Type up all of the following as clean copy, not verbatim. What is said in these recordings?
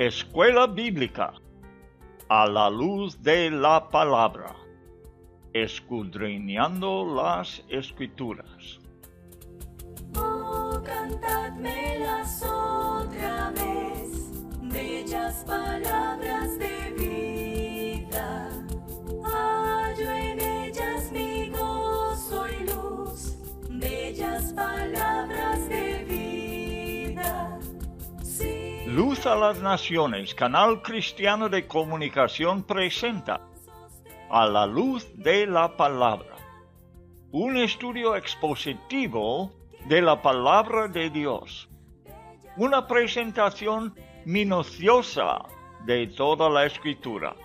Escuela Bíblica a la luz de la palabra, escudriñando las Escrituras. Oh, cantadmelas otra vez, bellas palabras de vida. Hallo en ellas mi gozo y luz, bellas palabras de vida. Sí. Luz a las Naciones, canal cristiano de comunicación, presenta A la luz de la palabra, un estudio expositivo de la palabra de Dios, una presentación minuciosa de toda la Escritura,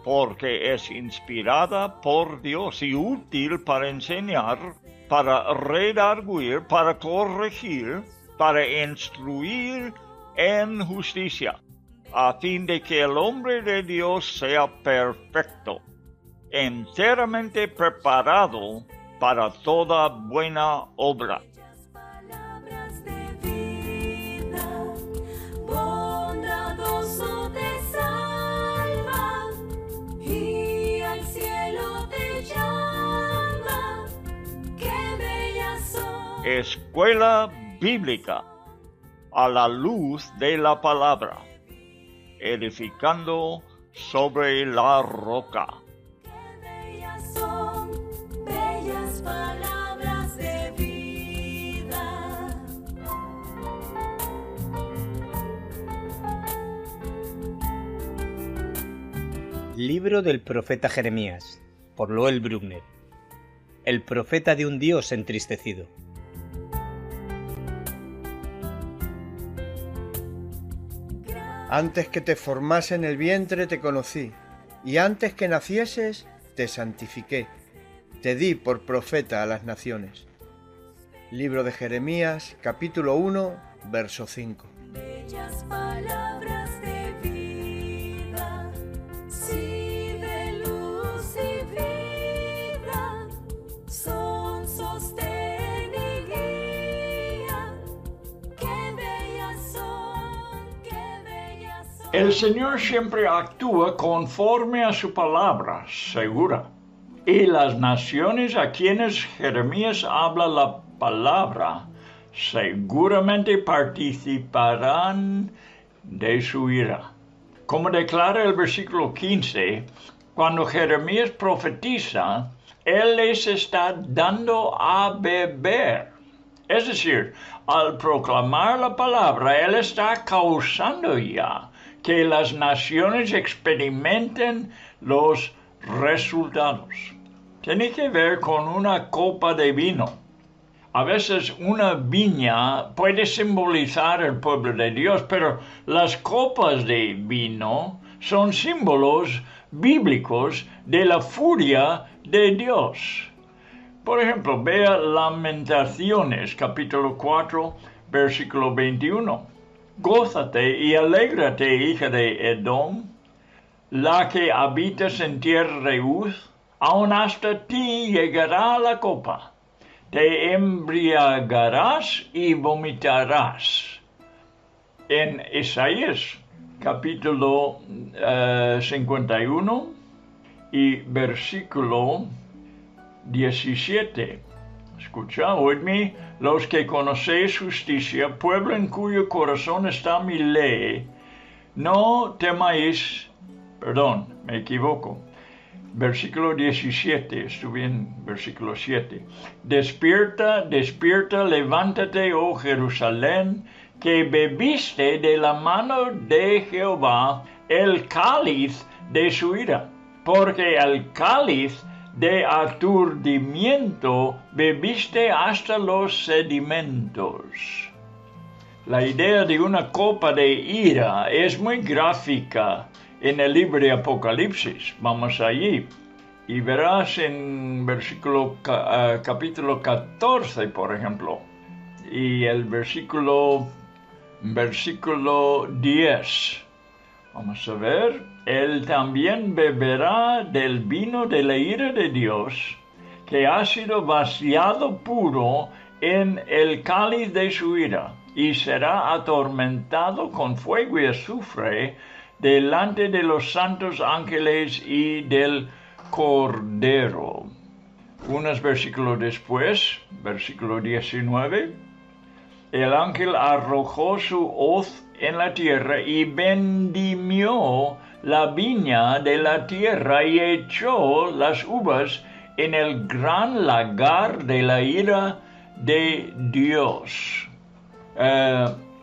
porque es inspirada por Dios y útil para enseñar, para redarguir, para corregir, para instruir en justicia, a fin de que el hombre de Dios sea perfecto, enteramente preparado para toda buena obra. Palabras de vida, bondadoso te salva y al cielo te llama. Qué bellas son. Escuela Bíblica a la luz de la palabra, edificando sobre la roca. Son bellas palabras de vida. Libro del profeta Jeremías, por Loel Bruckner. El profeta de un Dios entristecido. Antes que te formase en el vientre te conocí, y antes que nacieses te santifiqué, te di por profeta a las naciones. Libro de Jeremías, capítulo 1, verso 5. Bellas palabras de vida, sí, de luz y vida, son sostén y guía. Qué bellas son, qué bellas son. El Señor siempre actúa conforme a su palabra segura. Y las naciones a quienes Jeremías habla la palabra seguramente participarán de su ira. Como declara el versículo 15, cuando Jeremías profetiza, él les está dando a beber. Es decir, al proclamar la palabra, él está causando ya que las naciones experimenten los resultados. Tiene que ver con una copa de vino. A veces una viña puede simbolizar el pueblo de Dios, pero las copas de vino son símbolos bíblicos de la furia de Dios. Por ejemplo, vea Lamentaciones, capítulo 4, versículo 21. Gózate y alégrate, hija de Edom, la que habitas en tierra de Uz, aun hasta ti llegará la copa. Te embriagarás y vomitarás. En Isaías, capítulo 51 y versículo 17. Escucha, oídme, los que conocéis justicia, pueblo en cuyo corazón está mi ley, no temáis, me equivoco. Versículo 17, estuve en versículo 7. Despierta, despierta, levántate, oh Jerusalén, que bebiste de la mano de Jehová el cáliz de su ira, porque el cáliz de aturdimiento bebiste hasta los sedimentos. La idea de una copa de ira es muy gráfica en el libro de Apocalipsis. Vamos allí y verás en capítulo 14, por ejemplo, y el versículo 10. Vamos a ver. Él también beberá del vino de la ira de Dios, que ha sido vaciado puro en el cáliz de su ira, y será atormentado con fuego y azufre delante de los santos ángeles y del Cordero. Unos versículos después, versículo 19, el ángel arrojó su hoz en la tierra y vendimió la viña de la tierra y echó las uvas en el gran lagar de la ira de Dios.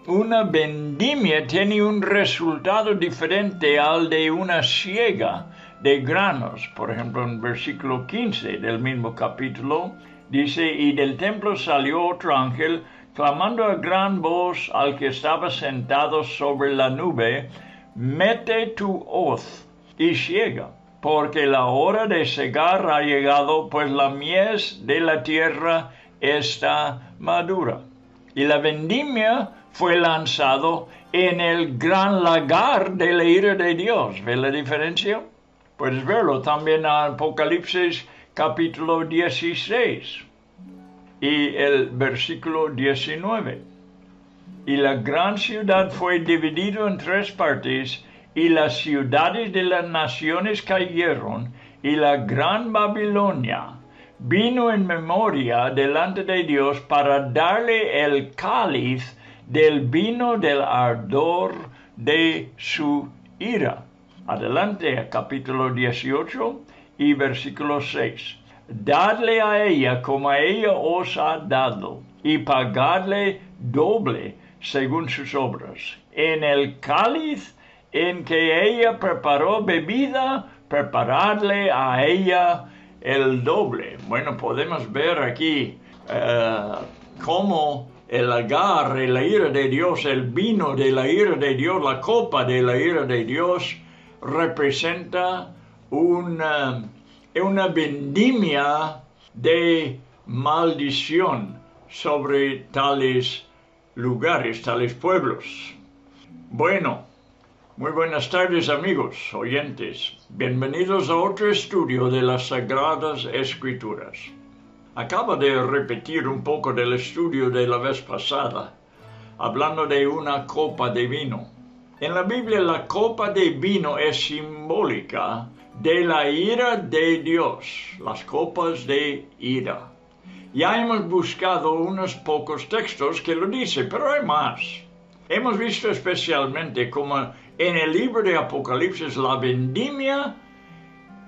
Una vendimia tiene un resultado diferente al de una siega de granos. Por ejemplo, en versículo 15 del mismo capítulo, dice, y del templo salió otro ángel, clamando a gran voz al que estaba sentado sobre la nube, mete tu hoz y siega, porque la hora de segar ha llegado, pues la mies de la tierra está madura. Y la vendimia fue lanzado en el gran lagar de la ira de Dios. ¿Ve la diferencia? Puedes verlo también en Apocalipsis capítulo 16 y el versículo 19. Y la gran ciudad fue dividida en 3 partes, y las ciudades de las naciones cayeron, y la gran Babilonia vino en memoria delante de Dios para darle el cáliz del vino del ardor de su ira. Adelante, capítulo 18 y versículo 6. Dadle a ella como a ella os ha dado, y pagadle doble según sus obras. En el cáliz en que ella preparó bebida, preparadle a ella el doble. Bueno, podemos ver aquí cómo el lagar de la ira de Dios, el vino de la ira de Dios, la copa de la ira de Dios, representa una vendimia de maldición sobre tales lugares, tales pueblos. Bueno, muy buenas tardes amigos, oyentes. Bienvenidos a otro estudio de las Sagradas Escrituras. Acabo de repetir un poco del estudio de la vez pasada, hablando de una copa de vino. En la Biblia la copa de vino es simbólica de la ira de Dios, las copas de ira. Ya hemos buscado unos pocos textos que lo dicen, pero hay más. Hemos visto especialmente como en el libro de Apocalipsis la vendimia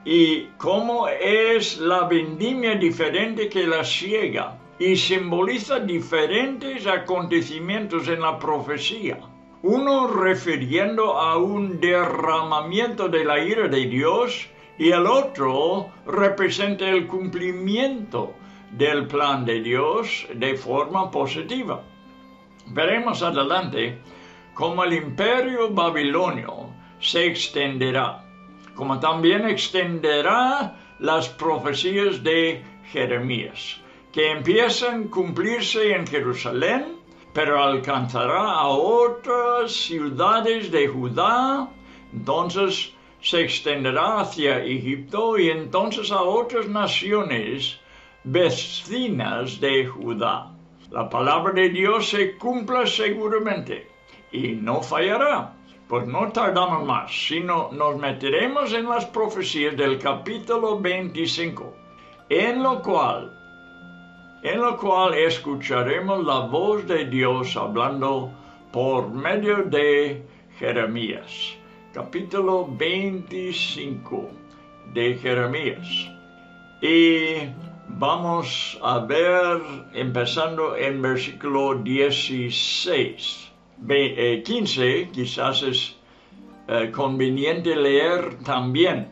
y cómo es la vendimia diferente que la siega y simboliza diferentes acontecimientos en la profecía. Uno refiriendo a un derramamiento de la ira de Dios y el otro representa el cumplimiento del plan de Dios de forma positiva. Veremos adelante cómo el imperio babilonio se extenderá, como también extenderá las profecías de Jeremías, que empiezan a cumplirse en Jerusalén, pero alcanzará a otras ciudades de Judá, entonces se extenderá hacia Egipto y entonces a otras naciones vecinas de Judá. La palabra de Dios se cumpla seguramente y no fallará. Pues no tardamos más, sino nos meteremos en las profecías del capítulo 25, en lo cual escucharemos la voz de Dios hablando por medio de Jeremías. Capítulo 25 de Jeremías. Y vamos a ver, empezando en versículo 16. 15, quizás es conveniente leer también,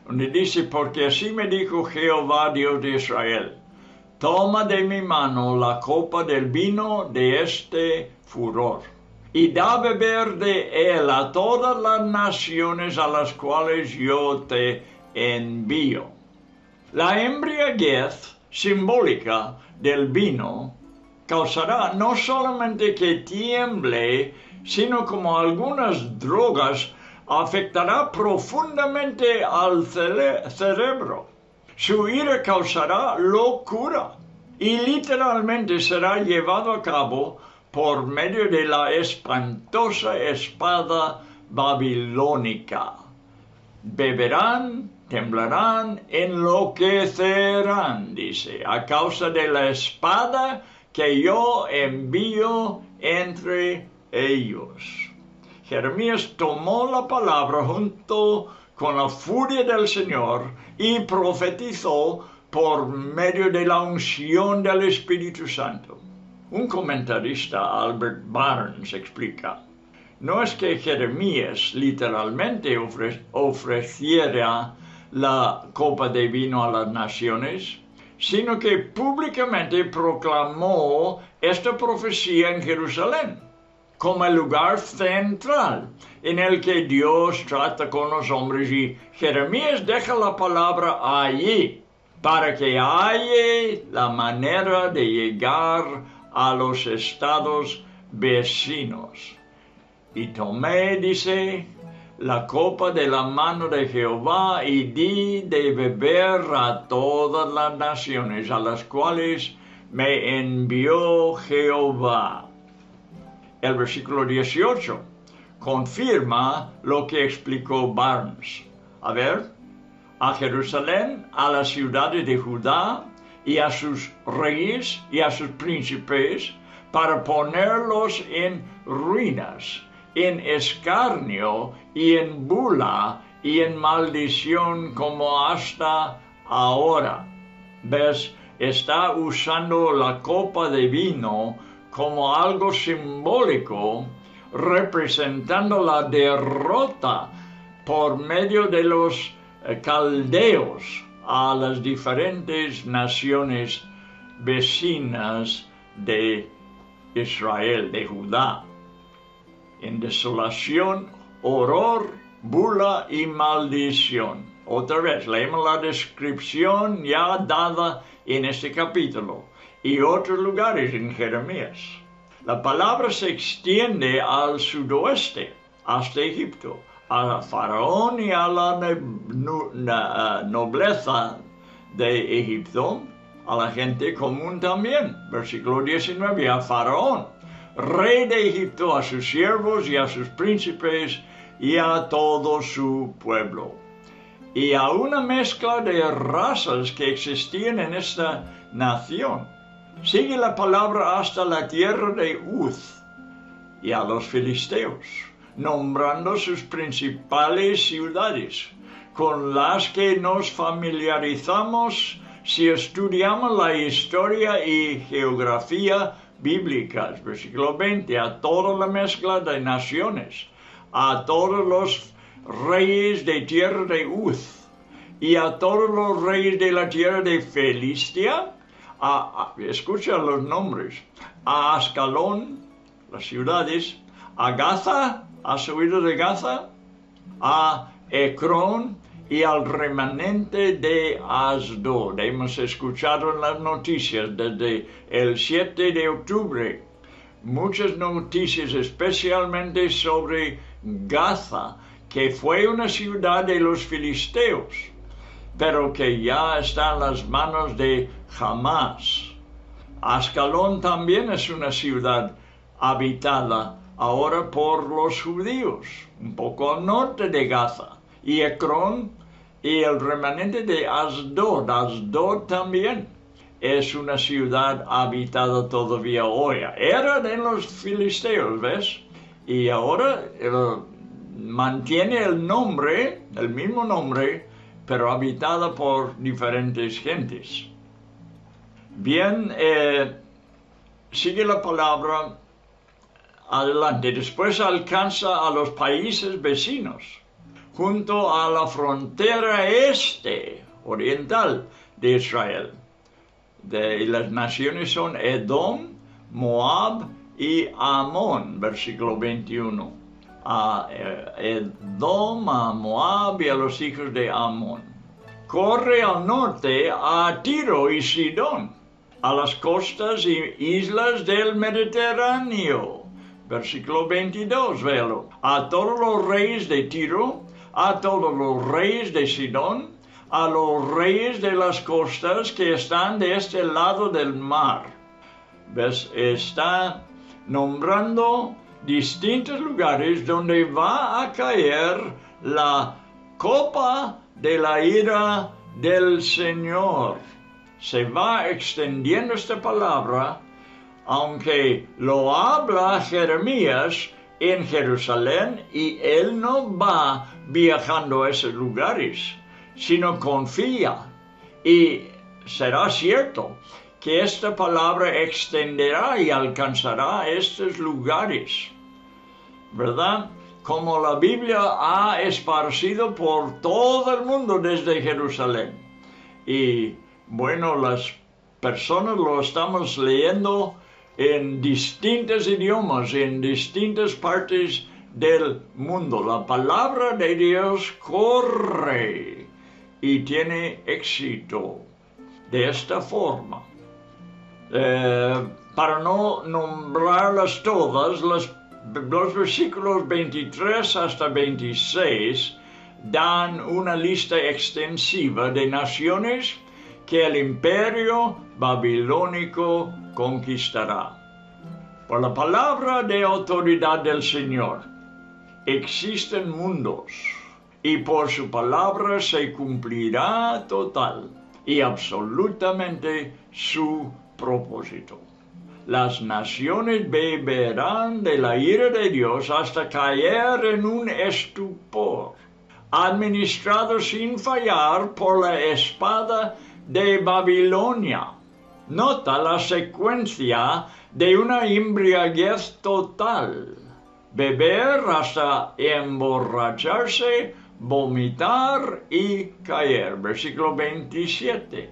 donde dice, porque así me dijo Jehová, Dios de Israel, toma de mi mano la copa del vino de este furor, y da beber de él a todas las naciones a las cuales yo te envío. La embriaguez simbólica del vino causará no solamente que tiemble, sino como algunas drogas, afectará profundamente al cerebro. Su ira causará locura y literalmente será llevado a cabo por medio de la espantosa espada babilónica. Beberán, temblarán, enloquecerán, dice, a causa de la espada que yo envío entre ellos. Jeremías tomó la palabra junto con la furia del Señor y profetizó por medio de la unción del Espíritu Santo. Un comentarista, Albert Barnes, explica: no es que Jeremías literalmente ofreciera la copa de vino a las naciones, sino que públicamente proclamó esta profecía en Jerusalén como el lugar central en el que Dios trata con los hombres, y Jeremías deja la palabra allí para que haya la manera de llegar a los estados vecinos. Y tomé, dice, la copa de la mano de Jehová y di de beber a todas las naciones a las cuales me envió Jehová. El versículo 18 confirma lo que explicó Barnes. A ver, a Jerusalén, a las ciudades de Judá y a sus reyes y a sus príncipes, para ponerlos en ruinas, en escarnio y en bula y en maldición como hasta ahora. ¿Ves? Está usando la copa de vino como algo simbólico, representando la derrota por medio de los caldeos a las diferentes naciones vecinas de Israel, de Judá. En desolación, horror, bula y maldición. Otra vez, leemos la descripción ya dada en este capítulo y otros lugares en Jeremías. La palabra se extiende al sudoeste, hasta Egipto, a Faraón y a la nobleza de Egipto, a la gente común también. Versículo 19, a Faraón, rey de Egipto, a sus siervos y a sus príncipes y a todo su pueblo. Y a una mezcla de razas que existían en esta nación. Sigue la palabra hasta la tierra de Uz y a los filisteos, nombrando sus principales ciudades, con las que nos familiarizamos si estudiamos la historia y geografía bíblicas. Versículo 20, a toda la mezcla de naciones, a todos los reyes de tierra de Uz y a todos los reyes de la tierra de Filistia, escucha los nombres, a Ascalón, las ciudades, a Gaza, ¿has oído de Gaza? A Ecrón y al remanente de Asdod. Hemos escuchado en las noticias desde el 7 de octubre muchas noticias, especialmente sobre Gaza, que fue una ciudad de los filisteos, pero que ya está en las manos de Hamás. Ascalón también es una ciudad habitada ahora por los judíos, un poco al norte de Gaza. Y Ecrón y el remanente de Asdod. Asdod también es una ciudad habitada todavía hoy. Era de los filisteos, ¿ves? Y ahora mantiene el nombre, el mismo nombre, pero habitada por diferentes gentes. Bien, sigue la palabra adelante. Después alcanza a los países vecinos, junto a la frontera oriental de Israel. Y las naciones son Edom, Moab y Amón, versículo 21. A Edom, a Moab y a los hijos de Amón. Corre al norte a Tiro y Sidón, a las costas y islas del Mediterráneo. Versículo 22, véalo. A todos los reyes de Tiro, a todos los reyes de Sidón, a los reyes de las costas que están de este lado del mar. ¿Ves? Está nombrando distintos lugares donde va a caer la copa de la ira del Señor. Se va extendiendo esta palabra, aunque lo habla Jeremías en Jerusalén, y él no va viajando a esos lugares, sino confía. Y será cierto que esta palabra extenderá y alcanzará estos lugares, ¿verdad? Como la Biblia ha esparcido por todo el mundo desde Jerusalén. Y bueno, las personas lo estamos leyendo en distintos idiomas, en distintas partes del mundo. La palabra de Dios corre y tiene éxito de esta forma. Para no nombrarlas todas, los versículos 23 hasta 26 dan una lista extensiva de naciones que el imperio babilónico conquistará. Por la palabra de autoridad del Señor existen mundos, y por su palabra se cumplirá total y absolutamente su propósito. Las naciones beberán de la ira de Dios hasta caer en un estupor, administrados sin fallar por la espada de Babilonia. Nota la secuencia de una embriaguez total: beber hasta emborracharse, vomitar y caer. Versículo 27.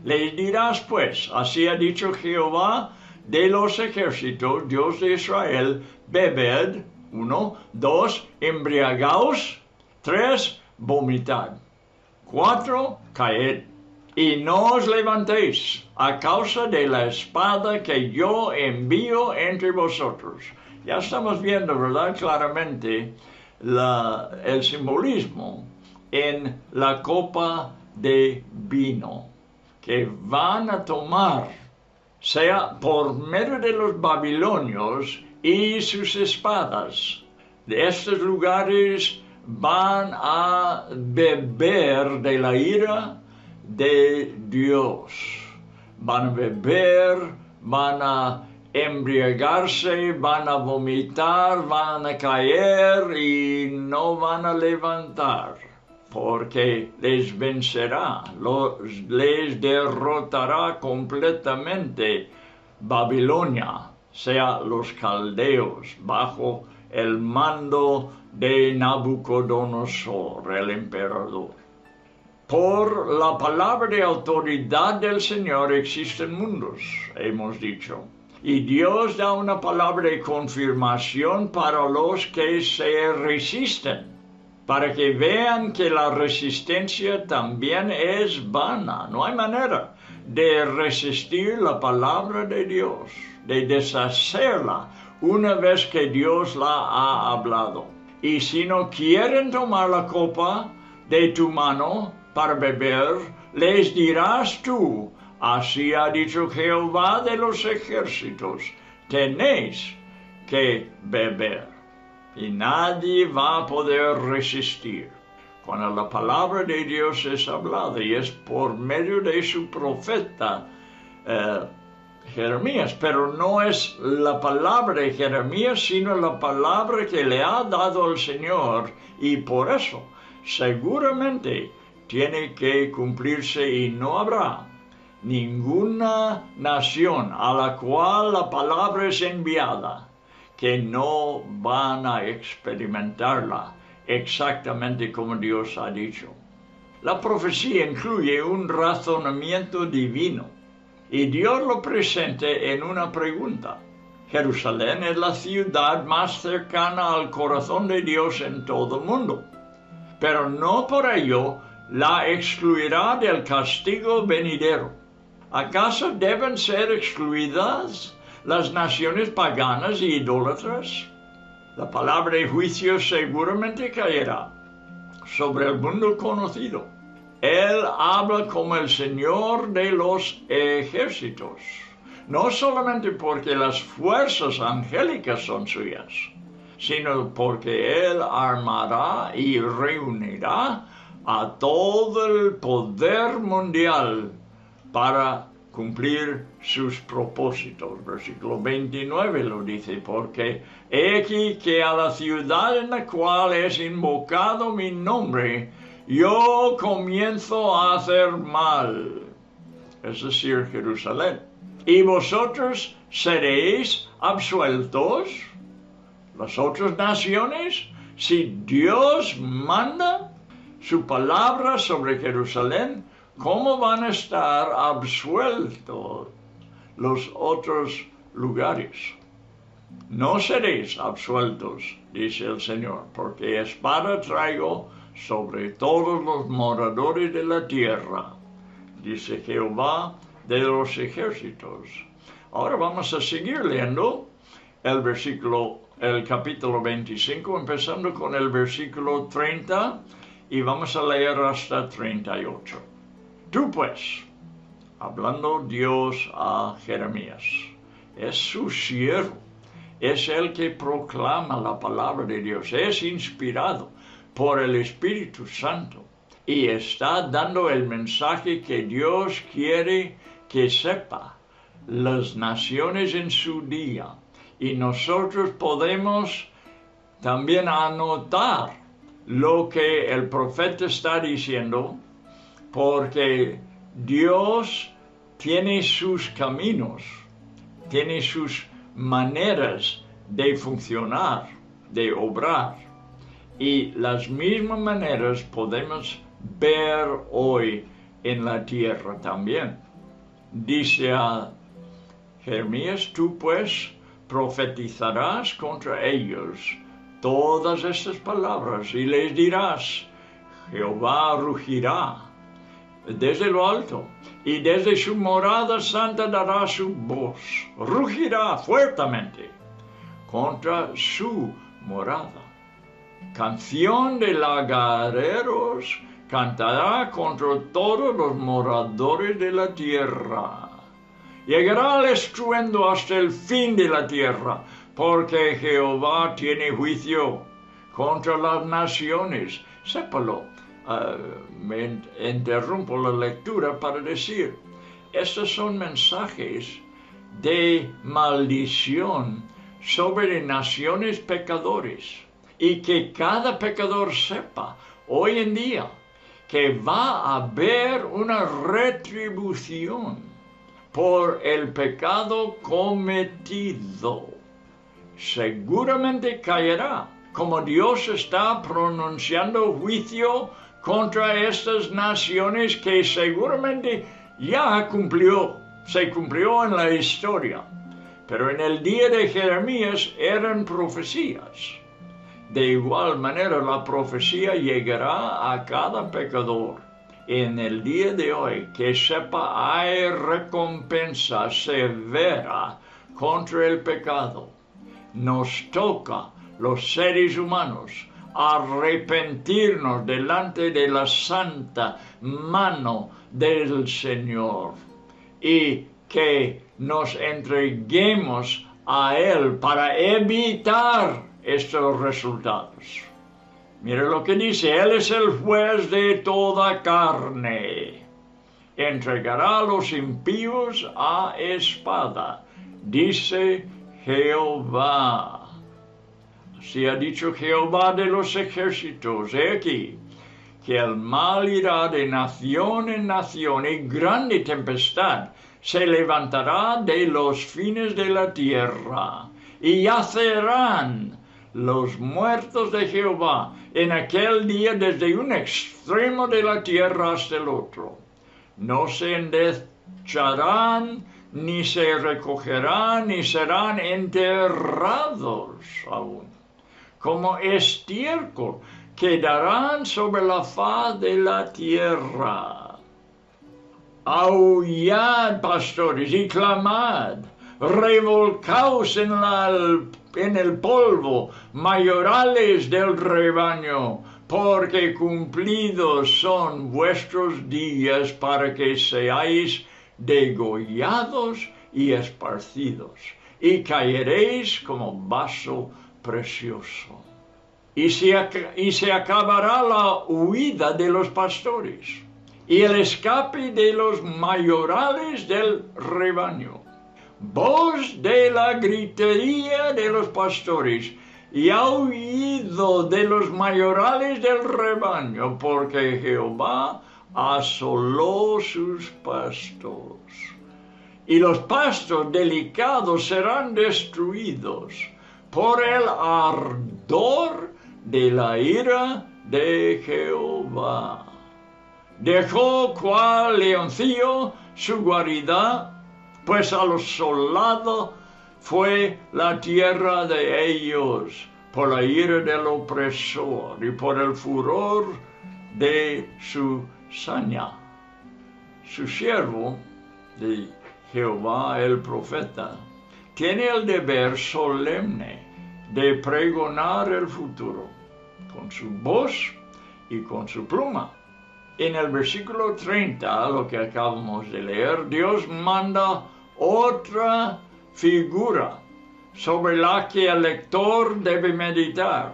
Les dirás pues, así ha dicho Jehová de los ejércitos, Dios de Israel: bebed, 1, 2, embriagaos, 3, vomitad, 4, caed, y no os levantéis a causa de la espada que yo envío entre vosotros. Ya estamos viendo, ¿verdad?, claramente el simbolismo en la copa de vino que van a tomar, sea por medio de los babilonios y sus espadas. De estos lugares van a beber de la ira de Dios. Van a beber, van a embriagarse, van a vomitar, van a caer y no van a levantar, porque les vencerá, les derrotará completamente Babilonia, sea los caldeos, bajo el mando de Nabucodonosor, el emperador. Por la palabra de autoridad del Señor existen mundos, hemos dicho. Y Dios da una palabra de confirmación para los que se resisten, para que vean que la resistencia también es vana. No hay manera de resistir la palabra de Dios, de deshacerla una vez que Dios la ha hablado. Y si no quieren tomar la copa de tu mano para beber, les dirás tú: así ha dicho Jehová de los ejércitos, tenéis que beber. Y nadie va a poder resistir cuando la palabra de Dios es hablada, y es por medio de su profeta Jeremías. Pero no es la palabra de Jeremías, sino la palabra que le ha dado el Señor, y por eso seguramente tiene que cumplirse, y no habrá ninguna nación a la cual la palabra es enviada que no van a experimentarla exactamente como Dios ha dicho. La profecía incluye un razonamiento divino, y Dios lo presenta en una pregunta. Jerusalén es la ciudad más cercana al corazón de Dios en todo el mundo, pero no por ello la excluirá del castigo venidero. ¿Acaso deben ser excluidas las naciones paganas y idólatras? La palabra de juicio seguramente caerá sobre el mundo conocido. Él habla como el Señor de los ejércitos. no solamente porque las fuerzas angélicas son suyas, sino porque Él armará y reunirá a todo el poder mundial para cumplir sus propósitos. Versículo 29 lo dice, porque he aquí que a la ciudad en la cual es invocado mi nombre, yo comienzo a hacer mal, es decir, Jerusalén. Y vosotros seréis absueltos, las otras naciones, si Dios manda su palabra sobre Jerusalén, ¿cómo van a estar absueltos los otros lugares? No seréis absueltos, dice el Señor, porque espada traigo sobre todos los moradores de la tierra, dice Jehová de los ejércitos. Ahora vamos a seguir leyendo el capítulo 25, empezando con el versículo 30, y vamos a leer hasta 38. Tú pues, hablando Dios a Jeremías, es su siervo, es el que proclama la palabra de Dios, es inspirado por el Espíritu Santo y está dando el mensaje que Dios quiere que sepa las naciones en su día. Y nosotros podemos también anotar lo que el profeta está diciendo, porque Dios tiene sus caminos, tiene sus maneras de funcionar, de obrar. Y las mismas maneras podemos ver hoy en la tierra también. Dice a Jeremías, tú pues profetizarás contra ellos todas estas palabras y les dirás, Jehová rugirá desde lo alto, y desde su morada santa dará su voz, rugirá fuertemente contra su morada. Canción de lagareros cantará contra todos los moradores de la tierra. Llegará el estruendo hasta el fin de la tierra, porque Jehová tiene juicio contra las naciones. Sépalo. Me interrumpo la lectura para decir, estos son mensajes de maldición sobre naciones pecadores, y que cada pecador sepa hoy en día que va a haber una retribución por el pecado cometido. Seguramente caerá, como Dios está pronunciando juicio contra estas naciones que seguramente ya se cumplió en la historia. Pero en el día de Jeremías eran profecías. De igual manera la profecía llegará a cada pecador. En el día de hoy, que sepa, hay recompensa severa contra el pecado. Nos toca, los seres humanos, arrepentirnos delante de la santa mano del Señor y que nos entreguemos a Él para evitar estos resultados. Mire lo que dice, Él es el juez de toda carne. Entregará a los impíos a espada, dice Jehová. Así ha dicho Jehová de los ejércitos, he aquí, que el mal irá de nación en nación y grande tempestad se levantará de los fines de la tierra y yacerán los muertos de Jehová en aquel día desde un extremo de la tierra hasta el otro. No se endecharán, ni se recogerán, ni serán enterrados aún. Como estiércol quedarán sobre la faz de la tierra. Aullad, pastores, y clamad, revolcaos en el polvo, mayorales del rebaño, porque cumplidos son vuestros días para que seáis degollados y esparcidos, y caeréis como vaso precioso. Y se acabará la huida de los pastores, y el escape de los mayorales del rebaño. Voz de la gritería de los pastores y aullido de los mayorales del rebaño, porque Jehová asoló sus pastos. Y los pastos delicados serán destruidos por el ardor de la ira de Jehová. Dejó cual leoncillo su guarida, pues asolado fue la tierra de ellos por la ira del opresor y por el furor de su saña. Su siervo de Jehová el profeta tiene el deber solemne de pregonar el futuro con su voz y con su pluma. En el versículo 30, lo que acabamos de leer, Dios manda otra figura sobre la que el lector debe meditar.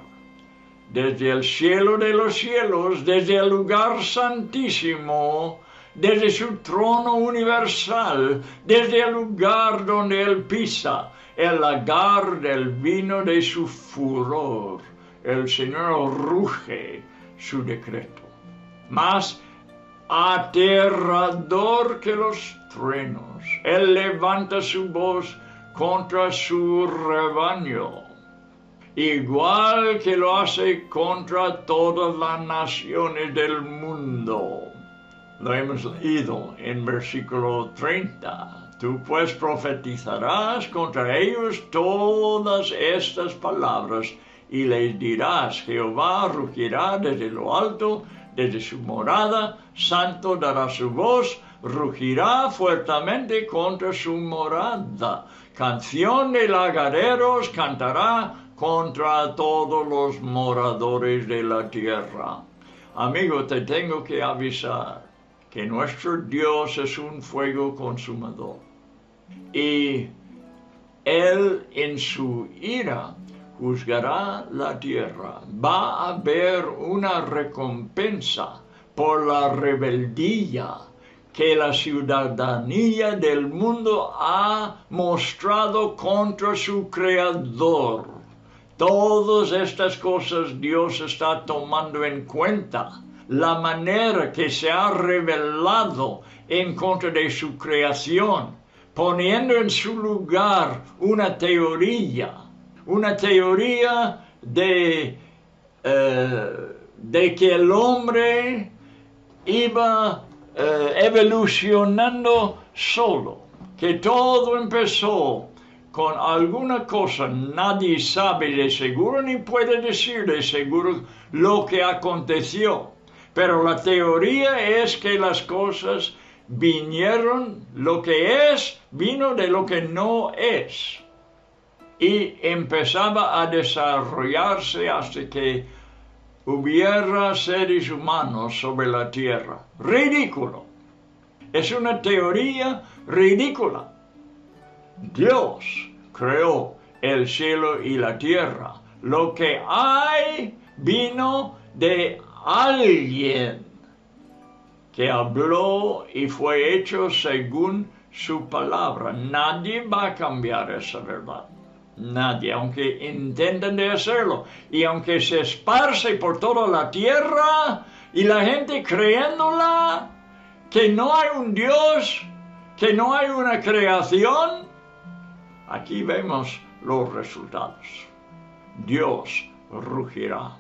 Desde el cielo de los cielos, desde el lugar santísimo, desde su trono universal, desde el lugar donde él pisa, el lagar del vino de su furor, el Señor ruge su decreto. Más aterrador que los truenos, él levanta su voz contra su rebaño, igual que lo hace contra todas las naciones del mundo. Lo hemos leído en versículo 30. Tú pues profetizarás contra ellos todas estas palabras y les dirás: Jehová rugirá desde lo alto, desde su morada, santo dará su voz, rugirá fuertemente contra su morada. Canción de lagareros cantará contra todos los moradores de la tierra. Amigo, te tengo que avisar que nuestro Dios es un fuego consumador. Y Él en su ira juzgará la tierra. Va a haber una recompensa por la rebeldía que la ciudadanía del mundo ha mostrado contra su Creador. Todas estas cosas Dios está tomando en cuenta. La manera que se ha rebelado en contra de su creación, poniendo en su lugar una teoría de que el hombre iba evolucionando solo, que todo empezó con alguna cosa. Nadie sabe de seguro ni puede decir de seguro lo que aconteció, pero la teoría es que las cosas vinieron, lo que es, vino de lo que no es, y empezaba a desarrollarse hasta que hubiera seres humanos sobre la tierra. Ridículo. Es una teoría ridícula. Dios creó el cielo y la tierra. Lo que hay vino de alguien que habló y fue hecho según su palabra. Nadie va a cambiar esa verdad. Nadie, aunque intenten de hacerlo, y aunque se esparce por toda la tierra, y la gente creyéndola, que no hay un Dios, que no hay una creación. Aquí vemos los resultados. Dios rugirá.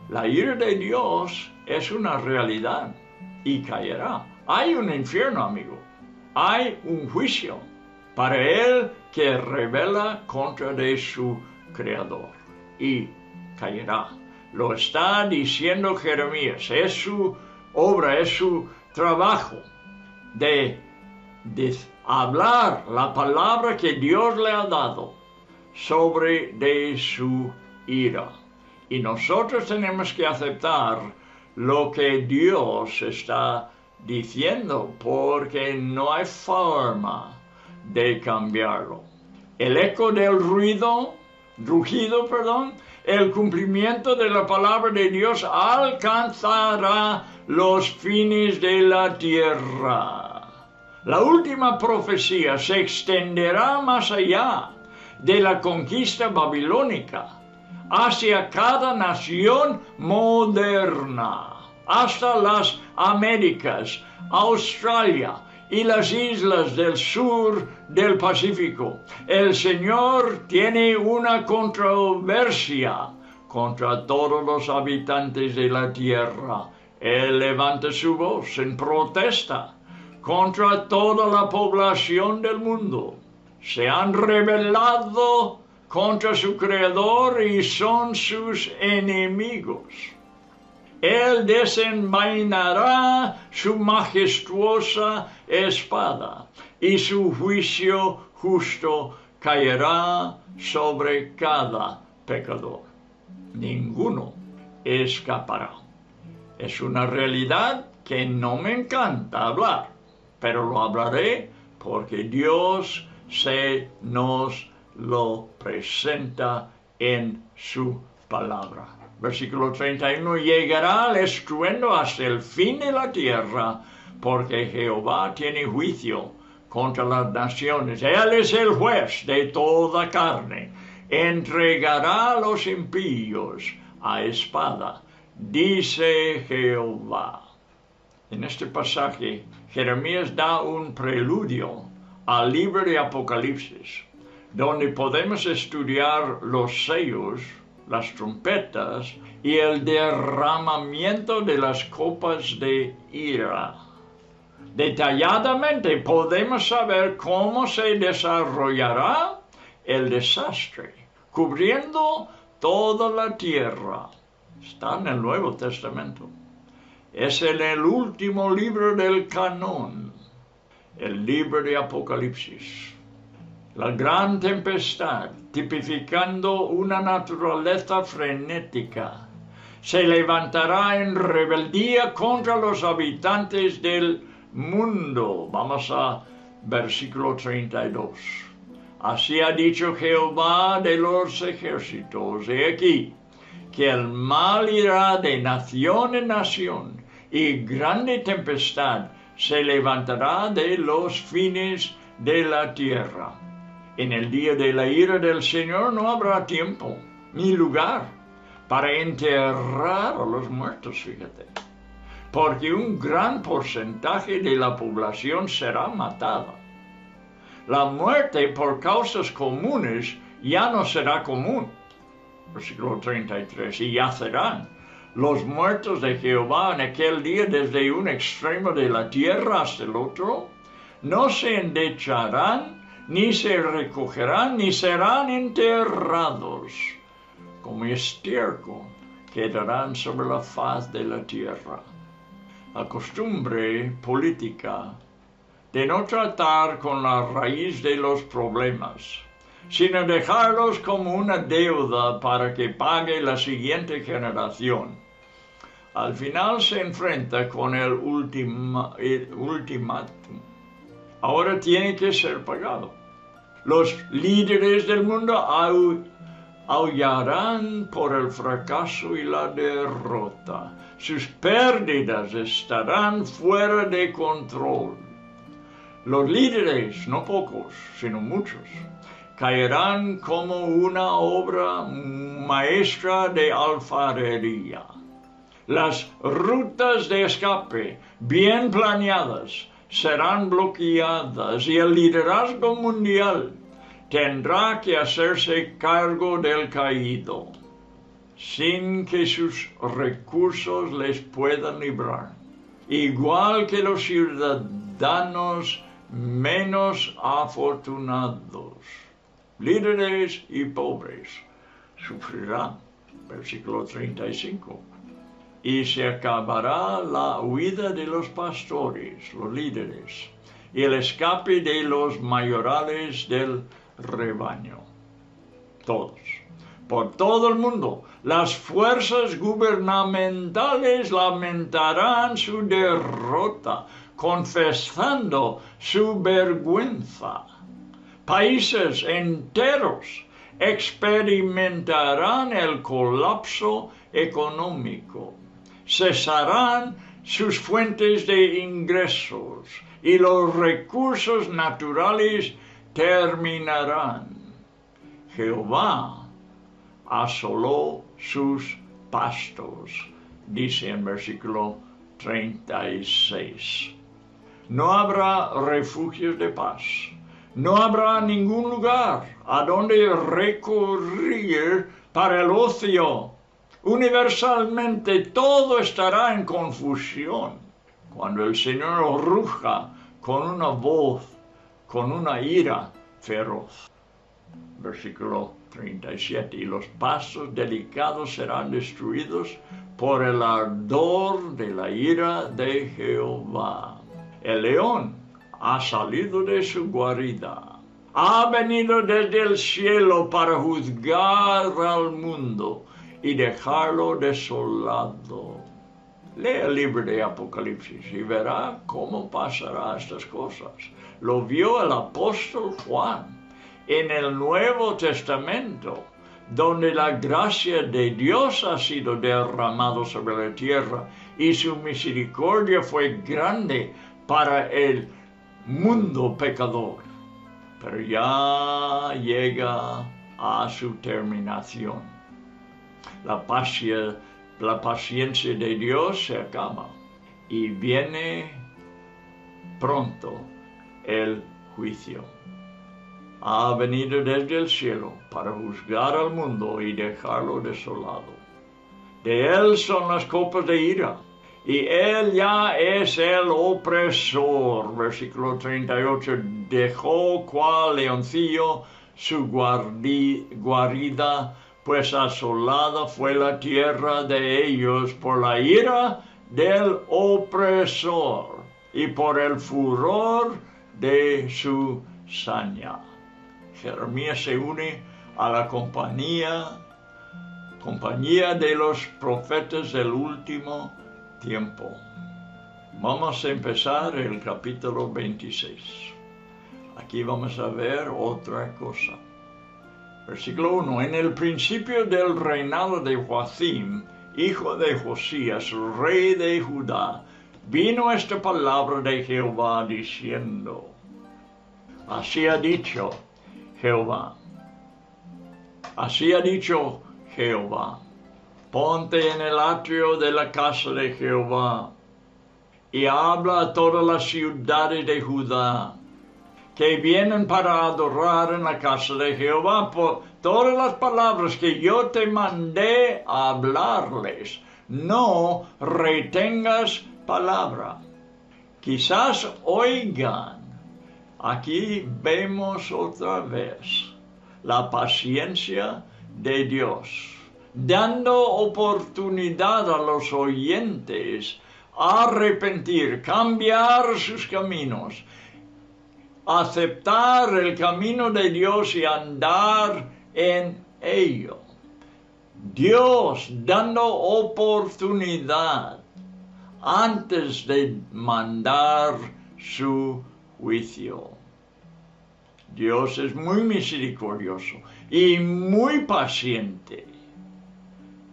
La ira de Dios es una realidad y caerá. Hay un infierno, amigo. Hay un juicio para él que rebela contra de su Creador, y caerá. Lo está diciendo Jeremías. Es su obra, es su trabajo de hablar la palabra que Dios le ha dado sobre de su ira. Y nosotros tenemos que aceptar lo que Dios está diciendo, porque no hay forma de cambiarlo. El eco del rugido, el cumplimiento de la palabra de Dios alcanzará los fines de la tierra. La última profecía se extenderá más allá de la conquista babilónica, hacia cada nación moderna, hasta las Américas, Australia y las islas del sur del Pacífico. El Señor tiene una controversia contra todos los habitantes de la tierra. Él levanta su voz en protesta contra toda la población del mundo. Se han rebelado contra su Creador y son sus enemigos. Él desenvainará su majestuosa espada y su juicio justo caerá sobre cada pecador. Ninguno escapará. Es una realidad que no me encanta hablar, pero lo hablaré porque Dios se nos lo presenta en su palabra. Versículo 31, llegará el estruendo hasta el fin de la tierra, porque Jehová tiene juicio contra las naciones. Él es el juez de toda carne. Entregará a los impíos a espada, dice Jehová. En este pasaje, Jeremías da un preludio al libro de Apocalipsis, donde podemos estudiar los sellos, las trompetas y el derramamiento de las copas de ira. Detalladamente podemos saber cómo se desarrollará el desastre, cubriendo toda la tierra. Está en el Nuevo Testamento. Es en el último libro del canon, el libro de Apocalipsis. La gran tempestad, tipificando una naturaleza frenética, se levantará en rebeldía contra los habitantes del mundo. Vamos a versículo 32. Así ha dicho Jehová de los ejércitos, he aquí, que el mal irá de nación en nación, y grande tempestad se levantará de los fines de la tierra. En el día de la ira del Señor no habrá tiempo ni lugar para enterrar a los muertos, fíjate, porque un gran porcentaje de la población será matada. La muerte por causas comunes ya no será común. Versículo 33, y yacerán los muertos de Jehová en aquel día desde un extremo de la tierra hasta el otro, no se endecharán, ni se recogerán, ni serán enterrados. Como estiércol quedarán sobre la faz de la tierra. La costumbre política de no tratar con la raíz de los problemas, sino dejarlos como una deuda para que pague la siguiente generación, al final se enfrenta con el ultimátum. Ahora tiene que ser pagado. Los líderes del mundo aullarán por el fracaso y la derrota. Sus pérdidas estarán fuera de control. Los líderes, no pocos, sino muchos, caerán como una obra maestra de alfarería. Las rutas de escape, bien planeadas, serán bloqueadas y el liderazgo mundial tendrá que hacerse cargo del caído, sin que sus recursos les puedan librar. Igual que los ciudadanos menos afortunados, líderes y pobres, sufrirán. Versículo 35. Y se acabará la huida de los pastores, los líderes, y el escape de los mayorales del rebaño. Todos. Por todo el mundo, las fuerzas gubernamentales lamentarán su derrota confesando su vergüenza. Países enteros experimentarán el colapso económico. Cesarán sus fuentes de ingresos y los recursos naturales terminarán. Jehová asoló sus pastos, dice en versículo 36. No habrá refugios de paz. No habrá ningún lugar a donde recurrir para el ocio. Universalmente todo estará en confusión cuando el Señor ruja con una voz, con una ira feroz. Versículo 37. Y los pasos delicados serán destruidos por el ardor de la ira de Jehová. El león ha salido de su guarida. Ha venido desde el cielo para juzgar al mundo y dejarlo desolado. Lea el libro de Apocalipsis y verá cómo pasarán estas cosas. Lo vio el apóstol Juan en el Nuevo Testamento, donde la gracia de Dios ha sido derramada sobre la tierra y su misericordia fue grande para el mundo pecador. Pero ya llega a su terminación. La paciencia de Dios se acaba y viene pronto el juicio. Ha venido desde el cielo para juzgar al mundo y dejarlo desolado. De él son las copas de ira, y él ya es el opresor. Versículo 38. Dejó cual leoncillo su guarida, pues asolada fue la tierra de ellos por la ira del opresor y por el furor de su saña. Jeremías se une a la compañía de los profetas del último tiempo. Vamos a empezar el capítulo 26. Aquí vamos a ver otra cosa. Versículo 1. En el principio del reinado de Joacim, hijo de Josías, rey de Judá, vino esta palabra de Jehová diciendo: Así ha dicho Jehová. Así ha dicho Jehová. Ponte en el atrio de la casa de Jehová y habla a todas las ciudades de Judá que vienen para adorar en la casa de Jehová por todas las palabras que yo te mandé a hablarles. No retengas palabra. Quizás oigan. Aquí vemos otra vez la paciencia de Dios, dando oportunidad a los oyentes a arrepentir, cambiar sus caminos, aceptar el camino de Dios y andar en ello. Dios dando oportunidad antes de mandar su juicio. Dios es muy misericordioso y muy paciente.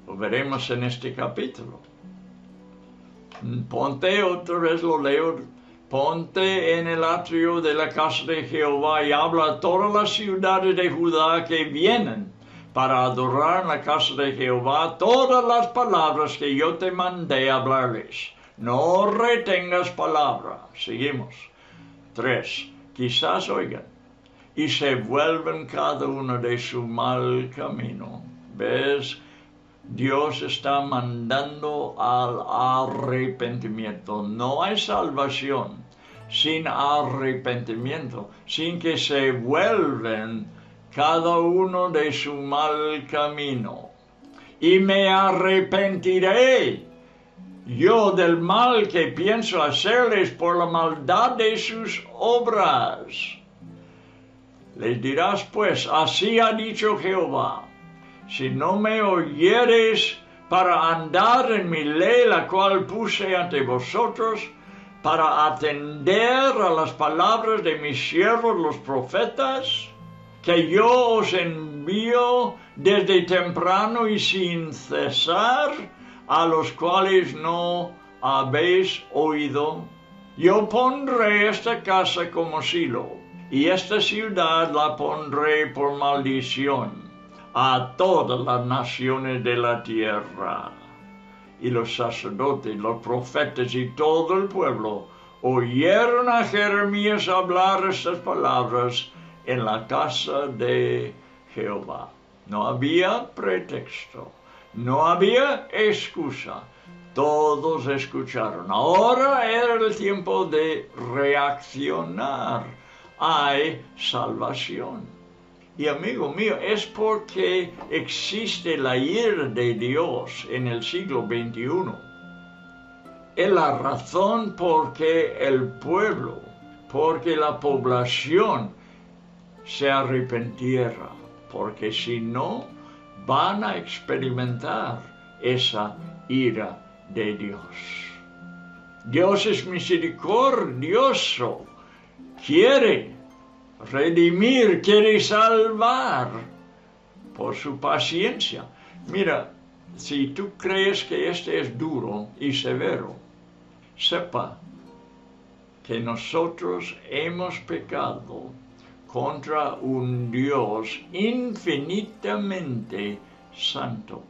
Lo veremos en este capítulo. Ponte, otra vez lo leo, ponte en el atrio de la casa de Jehová y habla a todas las ciudades de Judá que vienen para adorar en la casa de Jehová todas las palabras que yo te mandé hablarles. No retengas palabra. Seguimos. 3. Quizás oigan y se vuelven cada uno de su mal camino. ¿Ves? Dios está mandando al arrepentimiento. No hay salvación sin arrepentimiento, sin que se vuelven cada uno de su mal camino. Y me arrepentiré yo del mal que pienso hacerles por la maldad de sus obras. Les dirás pues, así ha dicho Jehová: si no me oyeres para andar en mi ley, la cual puse ante vosotros, para atender a las palabras de mis siervos los profetas, que yo os envío desde temprano y sin cesar, a los cuales no habéis oído. Yo pondré esta casa como Silo, y esta ciudad la pondré por maldición a todas las naciones de la tierra. Y los sacerdotes, los profetas y todo el pueblo oyeron a Jeremías hablar estas palabras en la casa de Jehová. No había pretexto, no había excusa. Todos escucharon. Ahora era el tiempo de reaccionar. Hay salvación. Y amigo mío, es porque existe la ira de Dios en el siglo XXI. Es la razón por qué el pueblo, porque la población se arrepentiera, porque si no, van a experimentar esa ira de Dios. Dios es misericordioso, quiere redimir, quiere salvar por su paciencia. Mira, si tú crees que este es duro y severo, sepa que nosotros hemos pecado contra un Dios infinitamente santo.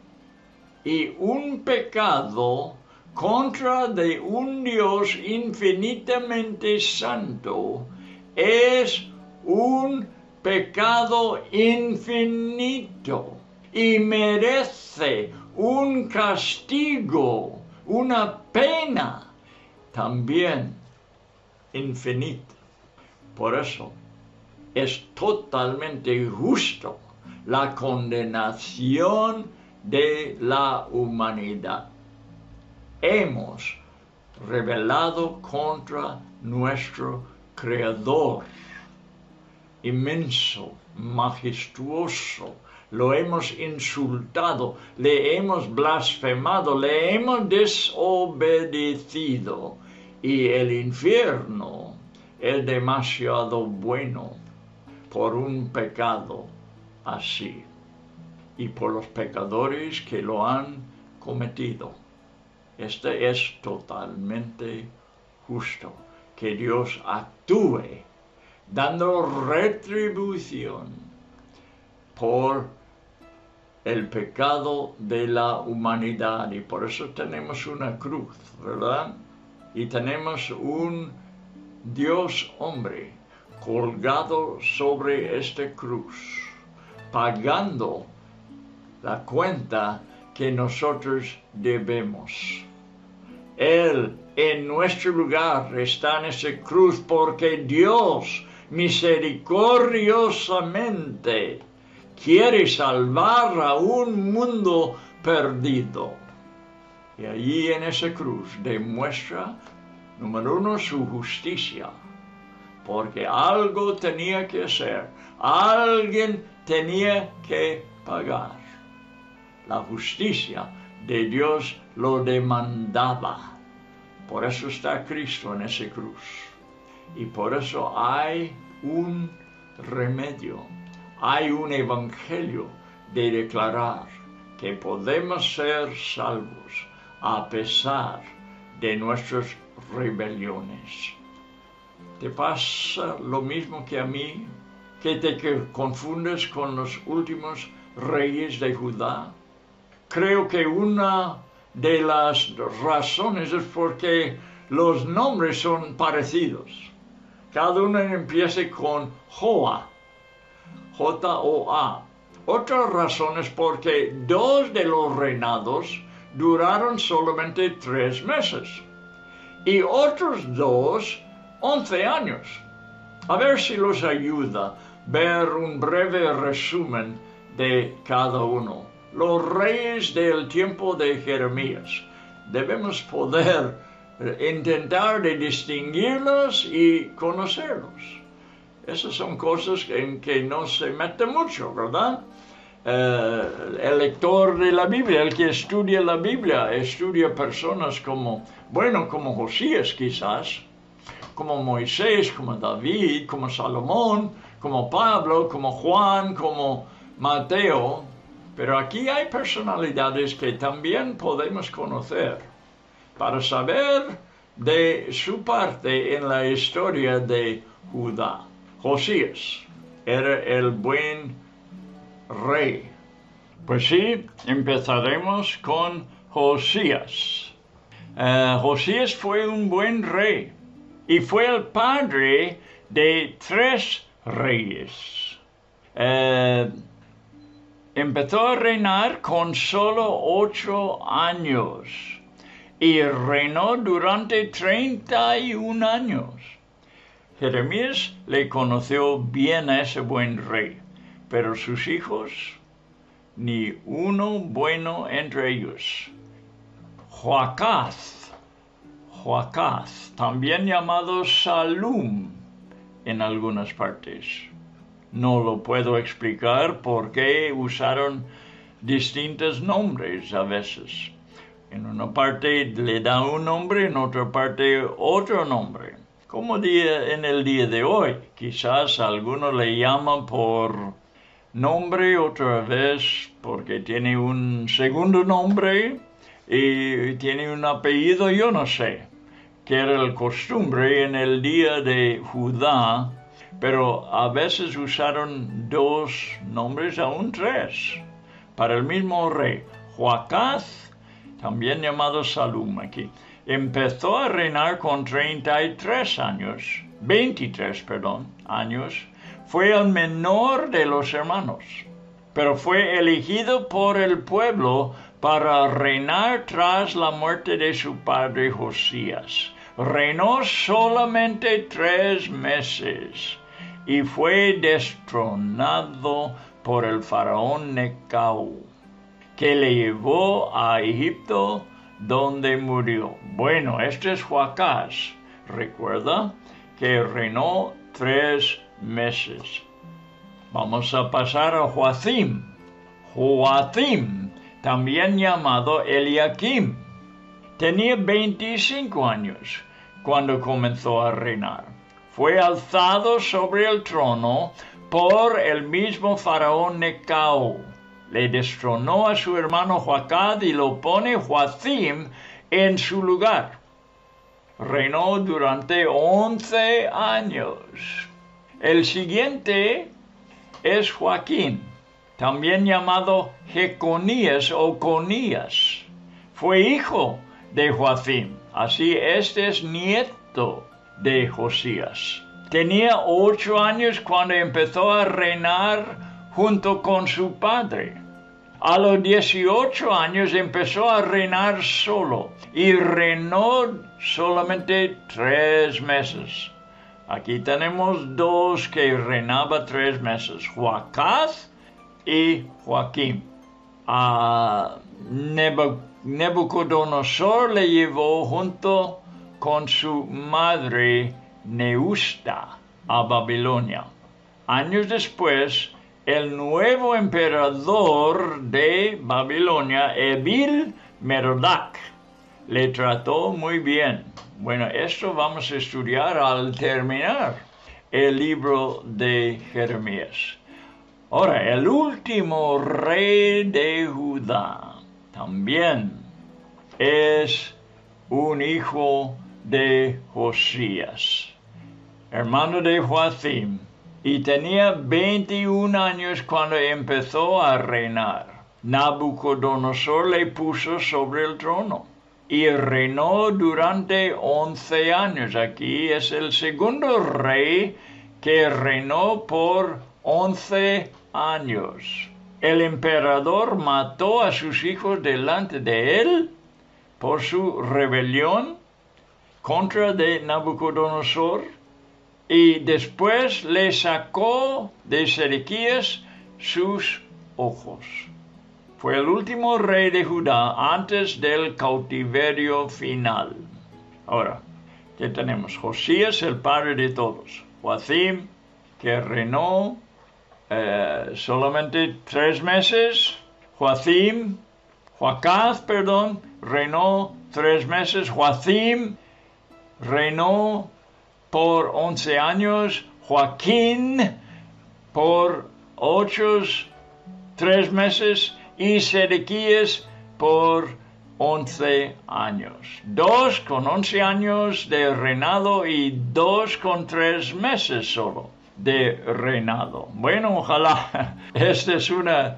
Y un pecado contra de un Dios infinitamente santo es un pecado infinito y merece un castigo, una pena también infinita. Por eso es totalmente justo la condenación de la humanidad. Hemos rebelado contra nuestro Creador, inmenso, majestuoso. Lo hemos insultado, le hemos blasfemado, le hemos desobedecido. Y el infierno es demasiado bueno por un pecado así y por los pecadores que lo han cometido. Este es totalmente justo, que Dios actúe dando retribución por el pecado de la humanidad. Y por eso tenemos una cruz, ¿verdad? Y tenemos un Dios hombre colgado sobre esta cruz, pagando la cuenta que nosotros debemos. Él en nuestro lugar está en esa cruz porque Dios misericordiosamente quiere salvar a un mundo perdido. Y allí en esa cruz demuestra, número uno, su justicia, porque algo tenía que hacer, alguien tenía que pagar. La justicia de Dios lo demandaba. Por eso está Cristo en esa cruz. Y por eso hay un remedio, hay un evangelio de declarar que podemos ser salvos a pesar de nuestras rebeliones. ¿Te pasa lo mismo que a mí? ¿Que te confundes con los últimos reyes de Judá? Creo que una de las razones es porque los nombres son parecidos. Cada uno empieza con Joa, J-O-A. Otra razón es porque dos de los reinados duraron solamente 3 meses y otros 2, 11 años. A ver si los ayuda ver un breve resumen de cada uno. Los reyes del tiempo de Jeremías. Debemos poder intentar de distinguirlos y conocerlos. Esas son cosas en que no se mete mucho, ¿verdad? el lector de la Biblia, el que estudia la Biblia, estudia personas como Josías quizás, como Moisés, como David, como Salomón, como Pablo, como Juan, como Mateo. Pero aquí hay personalidades que también podemos conocer para saber de su parte en la historia de Judá. Josías era el buen rey. Pues sí, empezaremos con Josías. Josías fue un buen rey y fue el padre de 3 reyes. Empezó a reinar con solo 8 años y reinó durante 31 años. Jeremías le conoció bien a ese buen rey, pero sus hijos, ni uno bueno entre ellos. Joacaz, también llamado Salum en algunas partes. No lo puedo explicar por qué usaron distintos nombres a veces. En una parte le da un nombre, en otra parte otro nombre. Como en el día de hoy, quizás algunos le llaman por nombre, otra vez porque tiene un segundo nombre y tiene un apellido, yo no sé, que era la costumbre en el día de Judá, pero a veces usaron 2 nombres, aún 3, para el mismo rey. Joacaz, también llamado Salum aquí, empezó a reinar con 23 años, fue el menor de los hermanos, pero fue elegido por el pueblo para reinar tras la muerte de su padre Josías. Reinó solamente 3 meses y fue destronado por el faraón Necao, que le llevó a Egipto, donde murió. Bueno, este es Joacaz. Recuerda que reinó 3 meses. Vamos a pasar a Joacim. Joacim, también llamado Eliakim, tenía 25 años cuando comenzó a reinar. Fue alzado sobre el trono por el mismo faraón Necao. Le destronó a su hermano Joacaz y lo pone Joacim en su lugar. Reinó durante 11 años. El siguiente es Joaquín, también llamado Jeconías o Conías. Fue hijo de Joacim, así este es nieto de Josías. Tenía 8 años cuando empezó a reinar junto con su padre. A los 18 años empezó a reinar solo y reinó solamente 3 meses. Aquí tenemos 2 que reinaba 3 meses, Joacaz y Joaquín. A Nabucodonosor le llevó junto con su madre Neusta a Babilonia. Años después, el nuevo emperador de Babilonia, Evil Merodach, le trató muy bien. Bueno, esto vamos a estudiar al terminar el libro de Jeremías. Ahora, el último rey de Judá también es un hijo de Josías, hermano de Joacim, y tenía 21 años cuando empezó a reinar. Nabucodonosor le puso sobre el trono y reinó durante 11 años. Aquí es el segundo rey que reinó por 11 años. El emperador mató a sus hijos delante de él por su rebelión contra de Nabucodonosor, y después le sacó de Sedequías sus ojos. Fue el último rey de Judá antes del cautiverio final. Ahora, ¿qué tenemos? Josías, el padre de todos. Joacim, que reinó solamente 3 meses. Joacaz, reinó 3 meses. Joacim reinó por 11 años. Joaquín por 3 meses. Y Sedequías por 11 años. 2 con 11 años de reinado y 2 con 3 meses solo de reinado. Bueno, ojalá. Esta es una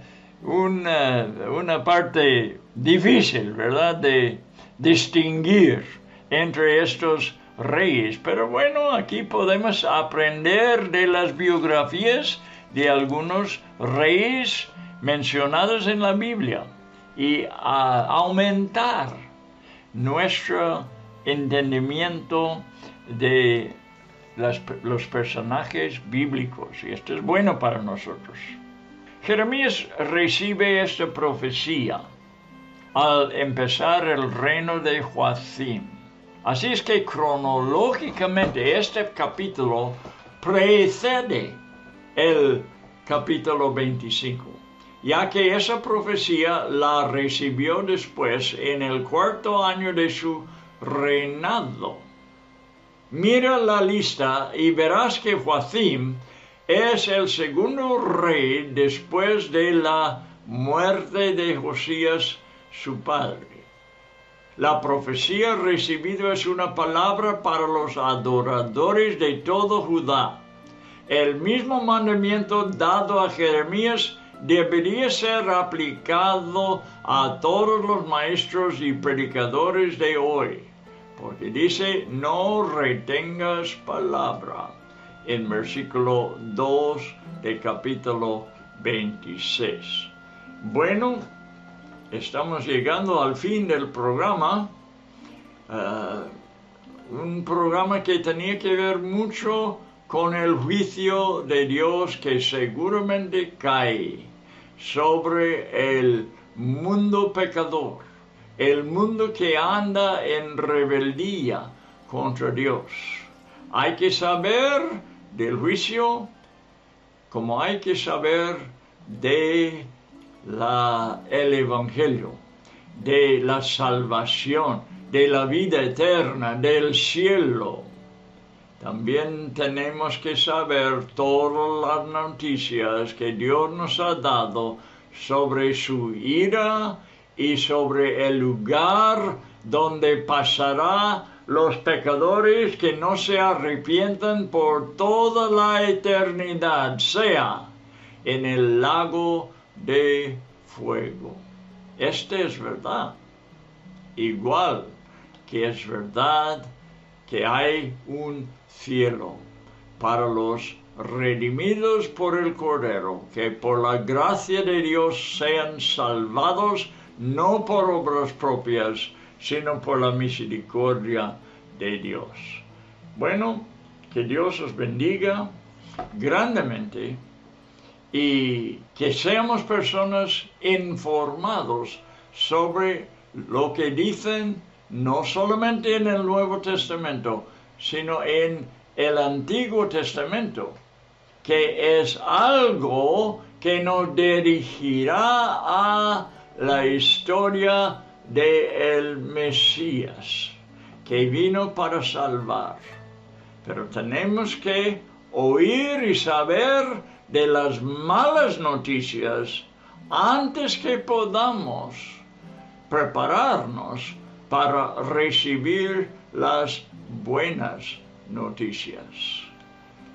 parte difícil, ¿verdad? De distinguir entre estos reyes. Pero bueno, aquí podemos aprender de las biografías de algunos reyes mencionados en la Biblia y aumentar nuestro entendimiento de los personajes bíblicos. Y esto es bueno para nosotros. Jeremías recibe esta profecía al empezar el reino de Joacim. Así es que cronológicamente este capítulo precede el capítulo 25, ya que esa profecía la recibió después en el 4º año de su reinado. Mira la lista y verás que Joacim es el segundo rey después de la muerte de Josías, su padre. La profecía recibida es una palabra para los adoradores de todo Judá. El mismo mandamiento dado a Jeremías debería ser aplicado a todos los maestros y predicadores de hoy, porque dice, no retengas palabra, en versículo 2 del capítulo 26. Bueno, estamos llegando al fin del programa, un programa que tenía que ver mucho con el juicio de Dios que seguramente cae sobre el mundo pecador, el mundo que anda en rebeldía contra Dios. Hay que saber del juicio como hay que saber de el Evangelio, de la salvación, de la vida eterna, del cielo. También tenemos que saber todas las noticias que Dios nos ha dado sobre su ira y sobre el lugar donde pasará los pecadores que no se arrepientan por toda la eternidad, sea en el lago de fuego. Este es verdad. Igual que es verdad que hay un cielo para los redimidos por el Cordero, que por la gracia de Dios sean salvados, no por obras propias, sino por la misericordia de Dios. Bueno, que Dios os bendiga grandemente y que seamos personas informados sobre lo que dicen no solamente en el Nuevo Testamento, sino en el Antiguo Testamento, que es algo que nos dirigirá a la historia del Mesías, que vino para salvar. Pero tenemos que oír y saber de las malas noticias antes que podamos prepararnos para recibir las buenas noticias.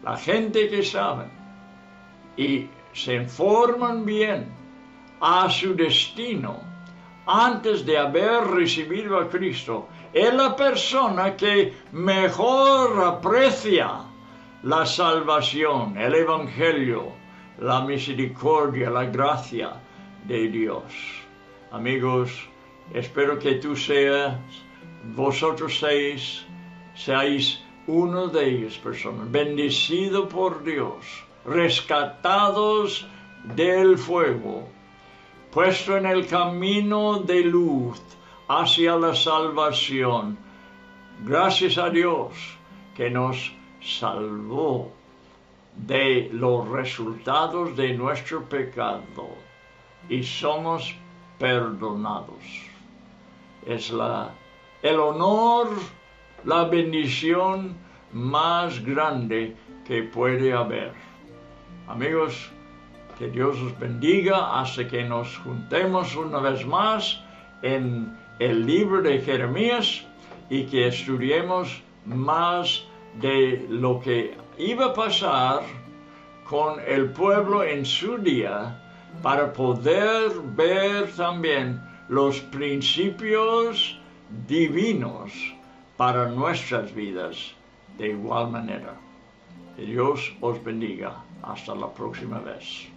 La gente que sabe y se informan bien a su destino antes de haber recibido a Cristo es la persona que mejor aprecia la salvación, el Evangelio, la misericordia, la gracia de Dios. Amigos, espero que vosotros seáis uno de ellas personas, bendecido por Dios, rescatados del fuego, puesto en el camino de luz hacia la salvación. Gracias a Dios que nos salvó de los resultados de nuestro pecado y somos perdonados. Es el honor, la bendición más grande que puede haber. Amigos, que Dios os bendiga hasta que nos juntemos una vez más en el libro de Jeremías y que estudiemos más de lo que iba a pasar con el pueblo en su día para poder ver también los principios divinos para nuestras vidas de igual manera. Que Dios os bendiga. Hasta la próxima vez.